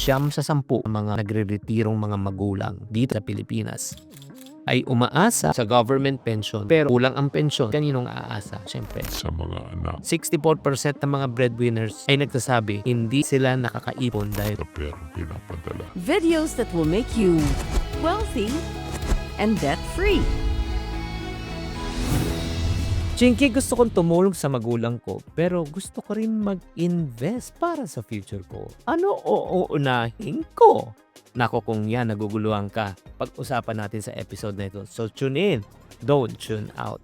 9 sa 10 mga nagre-retirong mga magulang dito sa Pilipinas ay umaasa sa government pension pero kulang ang pensyon. Kaninong aasa? Siyempre, sa mga anak 64% ng mga breadwinners ay nagsasabi hindi sila nakakaipon dahil sa perang pinapadala. Videos that will make you wealthy and debt-free. Chinky, gusto kong tumulong sa magulang ko pero gusto ko rin mag-invest para sa future ko. Ano uuunahin ko? Nako, kung yan naguguluhan ka, pag-usapan natin sa episode na ito. So tune in, don't tune out.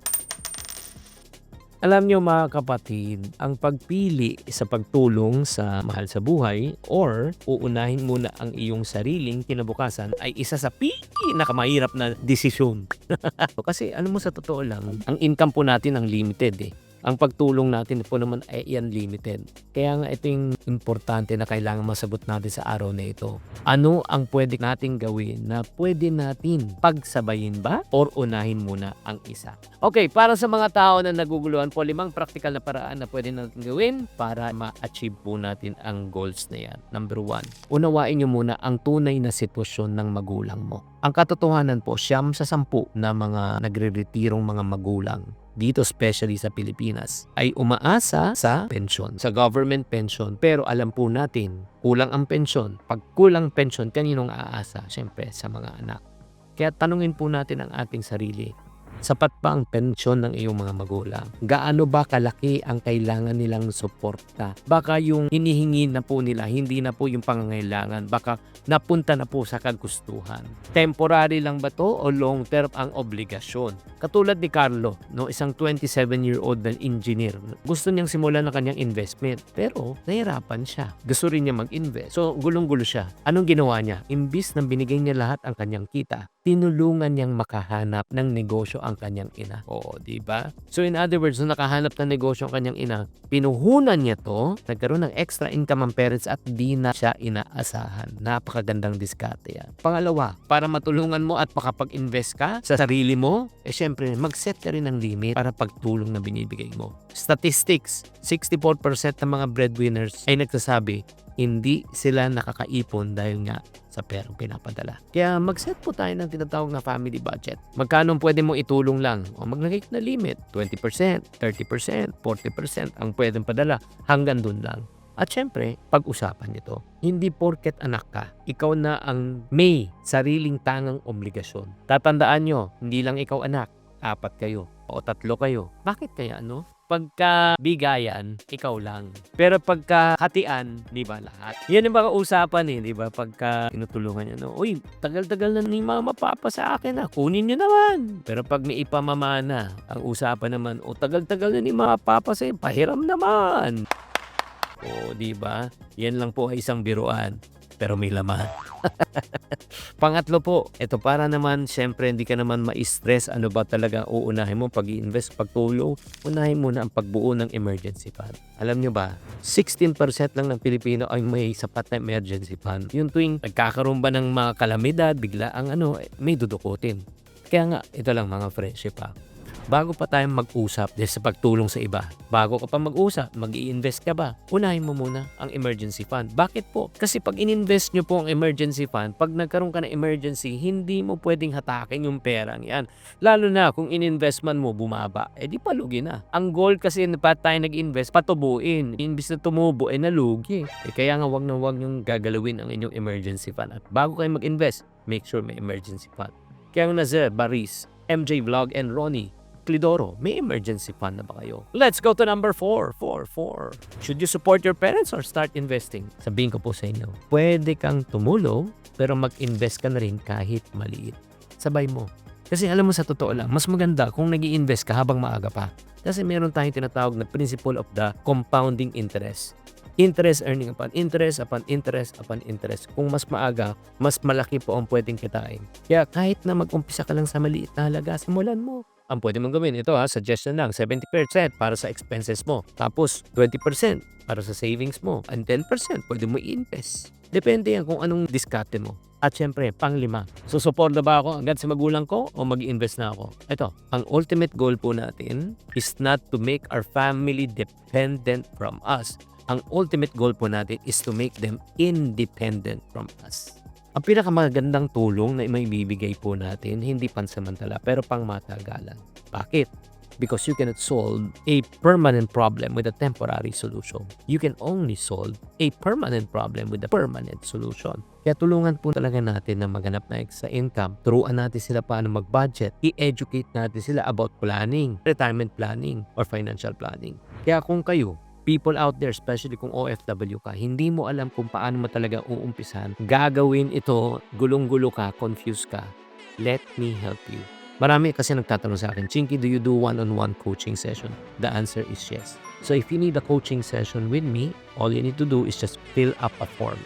Alam nyo mga kapatid, ang pagpili sa pagtulong sa mahal sa buhay or uunahin muna ang iyong sariling kinabukasan ay isa sa pinakamahirap na desisyon. Kasi alam mo, sa totoo lang, ang income po natin ang limited eh. Ang pagtulong natin po naman ay unlimited. Kaya nga ito yung importante na kailangan masabot natin sa araw na ito. Ano ang pwede natin gawin na pwede natin pagsabayin ba or unahin muna ang isa? Okay, para sa mga tao na naguguluhan po, 5 practical na paraan na pwede natin gawin para ma-achieve po natin ang goals na yan. Number 1, unawain nyo muna ang tunay na sitwasyon ng magulang mo. Ang katotohanan po, 9 sa 10 na mga nagre-retirong mga magulang dito, especially sa Pilipinas, ay umaasa sa pensyon, sa government pension. Pero alam po natin, kulang ang pensyon. Pag kulang pensyon, kaninong aasa? Siyempre, sa mga anak. Kaya tanungin po natin ang ating sarili, sapat ba ang pensyon ng iyong mga magulang? Gaano ba kalaki ang kailangan nilang suporta? Baka yung hinihingi na po nila, hindi na po yung pangangailangan. Baka napunta na po sa kagustuhan. Temporary lang ba to o long term ang obligasyon? Katulad ni Carlo, no, isang 27-year-old na engineer. Gusto niyang simulan ng kanyang investment, pero nahirapan siya. Gusto rin niya mag-invest. So, gulong-gulo siya. Anong ginawa niya? Imbis na binigay niya lahat ang kanyang kita, tinulungan niyang makahanap ng negosyo ang kanyang ina. Oo, di ba? So in other words, nung nakahanap ng negosyo ang kanyang ina, pinuhunan niya to, nagkaroon ng extra income ang parents at di na siya inaasahan. Napakagandang diskarte yan. Pangalawa, para matulungan mo at makapag-invest ka sa sarili mo, syempre, mag-set ka rin ng limit para pagtulong na binibigay mo. Statistics, 64% ng mga breadwinners ay nagsasabi, hindi sila nakakaipon dahil nga sa perang pinapadala. Kaya mag-set po tayo ng tinatawag na family budget. Magkano pwede mong itulong lang? O maglagay na limit, 20%, 30%, 40% ang pwedeng padala. Hanggang dun lang. At syempre, pag-usapan nito. Hindi porket anak ka, ikaw na ang may sariling tangang obligasyon. Tatandaan nyo, hindi lang ikaw anak, 4 kayo o 3 kayo. Bakit kaya ano? Pagka bigayan, ikaw lang. Pero pagka hatian, di ba lahat? Yan yung mga usapan eh, di ba? Pagka tinutulungan niya, no? Uy, tagal-tagal na ni mama papa sa akin na, kunin niyo naman. Pero pag may ipamamana, ang usapan naman, o tagal-tagal na ni mama papa sa'yo, pahiram naman. O, di ba? Yan lang po ay isang biruan. Pero may laman. Pangatlo po, ito para naman, syempre hindi ka naman ma-stress ano ba talaga uunahin mo pag-i-invest, pagtulong. Unahin mo na ang pagbuo ng emergency fund. Alam nyo ba, 16% lang ng Pilipino ay may sapat na emergency fund. Yung tuwing nagkakaroon ba ng mga kalamidad, bigla ang may dudukutin. Kaya nga, ito lang mga friendship ha. Bago pa tayo mag-usap sa pagtulong sa iba, bago ka pa mag-usap, mag-i-invest ka ba, unahin mo muna ang emergency fund. Bakit po? Kasi pag in-invest nyo po ang emergency fund, pag nagkaroon ka ng emergency, hindi mo pwedeng hatakin yung perang yan. Lalo na kung in-investment mo bumaba, di palugi na. Ang goal kasi na pa tayo nag-invest, patubuin. Imbis na tumubo, nalugi. Kaya nga wag na wag yung gagalawin ang inyong emergency fund. At bago kayo mag-invest, make sure may emergency fund. Kaya nga Nazir, Baris, MJ Vlog, and Ronnie Clidoro, may emergency fund na ba kayo? Let's go to number 4. Should you support your parents or start investing? Sabihin ko po sa inyo, pwede kang tumulong pero mag-invest ka na rin kahit maliit. Sabay mo. Kasi alam mo sa totoo lang, mas maganda kung nag-i-invest ka habang maaga pa. Kasi meron tayong tinatawag na principle of the compounding interest. Interest earning upon interest, upon interest, upon interest. Kung mas maaga, mas malaki po ang pwedeng kitain. Kaya kahit na mag-umpisa ka lang sa maliit na halaga, simulan mo. Ang pwede mong gawin, ito suggestion lang, 70% para sa expenses mo. Tapos 20% para sa savings mo. And 10% pwede mo i-invest. Depende yan kung anong diskarte mo. At syempre, pang-5, susuporta ba ako agad sa magulang ko o mag-invest na ako? Ito, ang ultimate goal po natin is not to make our family dependent from us, Ang ultimate goal po natin is to make them independent from us. Ang pinakamagandang tulong na maibibigay po natin, hindi pansamantala pero pangmatagalan. Bakit? Because you cannot solve a permanent problem with a temporary solution. You can only solve a permanent problem with a permanent solution. Kaya tulungan po talaga natin na maghanap na extra income. Turuan natin sila paano mag-budget. I-educate natin sila about planning, retirement planning, or financial planning. Kaya kung kayo, people out there, especially kung OFW ka, hindi mo alam kung paano mo talaga uumpisan, gagawin ito, gulong-gulo ka, confused ka, let me help you. Marami kasi nagtatanong sa akin, Chinky, do you do one-on-one coaching session? The answer is yes. So if you need a coaching session with me, all you need to do is just fill up a form.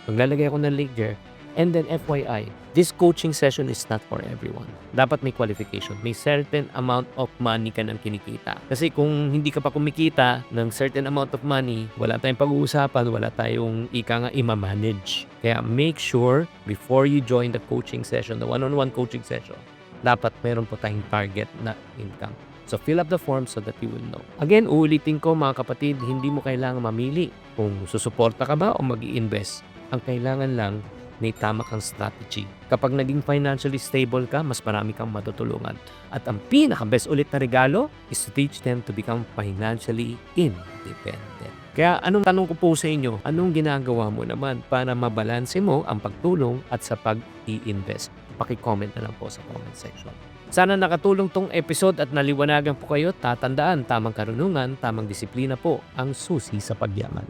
Maglalagay ako ng link there. And then FYI, this coaching session is not for everyone. Dapat may qualification. May certain amount of money ka nang kinikita. Kasi kung hindi ka pa kumikita ng certain amount of money, wala tayong pag-uusapan, wala tayong ika nga ima-manage. Kaya make sure before you join the coaching session, the one-on-one coaching session, dapat meron po tayong target na income. So fill up the form so that you will know. Again, uulitin ko mga kapatid, hindi mo kailangan mamili kung susuporta ka ba o mag-i-invest. Ang kailangan lang, may tama kang strategy. Kapag naging financially stable ka, mas marami kang matutulungan. At ang pinaka-best ulit na regalo is to teach them to become financially independent. Kaya anong tanong ko po sa inyo, anong ginagawa mo naman para mabalanse mo ang pagtulong at sa pag-i-invest? Paki-comment na lang po sa comment section. Sana nakatulong tong episode at naliwanagan po kayo. Tatandaan, tamang karunungan, tamang disiplina po ang susi sa pagyaman.